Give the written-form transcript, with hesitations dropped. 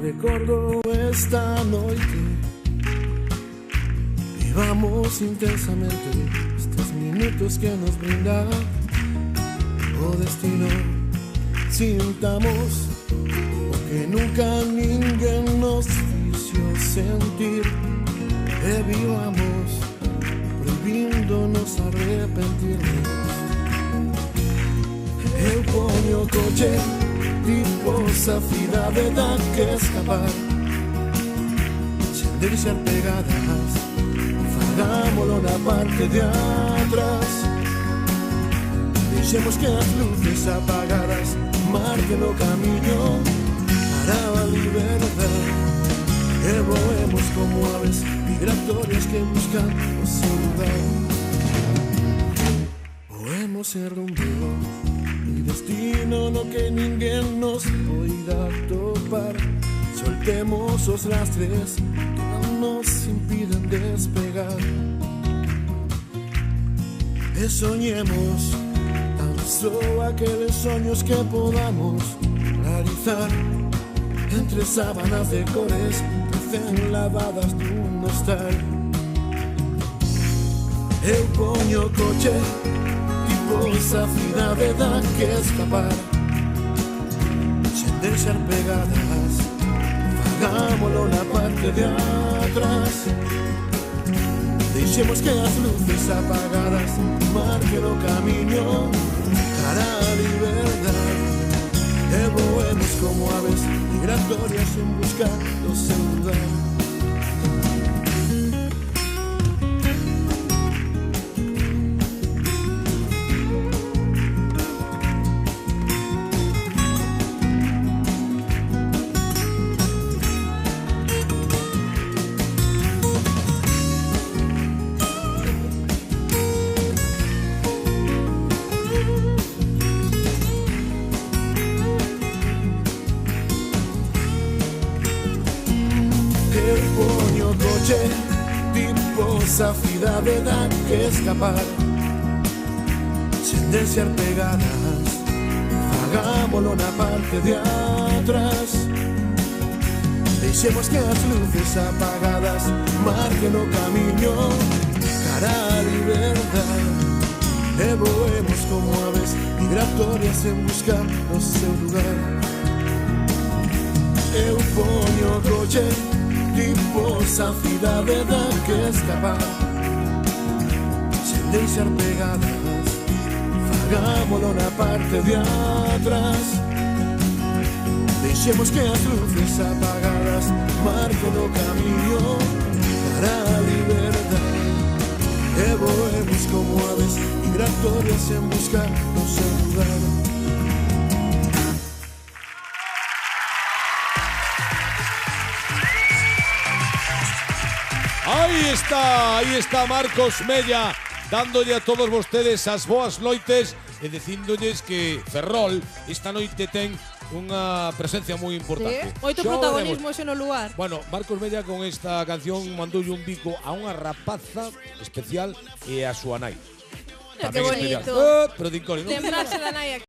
recordo esta noite. Vivamos intensamente estes minutos que nos brinda o destino. Sintamos o que nunca ninguén nos fixo sentir. E vivamos prohibíndonos arrepentirnos. Eu poño o coche tipo esa cidade da que escapar, sen deixar pegadas, fagámolo na parte de atrás. Deixemos que as luces apagadas marquen o camiño para a liberdade. E voemos como aves migratorias que buscan o seu lugar. Voemos en rumbo mi destino no que ninguén nos poida topar. Soltemos os lastres que non nos impiden despegar. E soñemos tan só aqueles soños que podamos realizar. Entre sábanas de cores recén lavadas dun hostal. Eu poño o coche esa cidade da que escapar, sen deixar pegadas, fagámolo na parte de atrás. Deixemos que as luces apagadas marquen o camiño cara a liberdade. E voemos como aves migratorias en busca do seu lugar. Eu poño o coche tipo esa cidade da que escapar, sen deixar pegadas, fagámolo na parte de atrás. Deixemos que as luces apagadas marquen o camiño cara a liberdade. E voemos como aves migratorias en busca do seu lugar. Eu poño o coche tipo esa cidade da que escapar, sen deixar pegadas, fagámolo na parte de atrás. Deixemos que as luces apagadas marquen o camiño para a liberdade. E voemos como aves migratorias en busca do seu lugar. Aí está Marcos Mella dándolle a todos vostedes as boas noites e dicíndolles que Ferrol esta noite ten unha presencia moi importante. Sí, moito protagonismo xe no lugar. Bueno, Marcos Mella con esta canción mandoulle un bico a unha rapaza especial e a súa nai. Que bonito. Pero de incógnito. Lembrarse da nai aquí.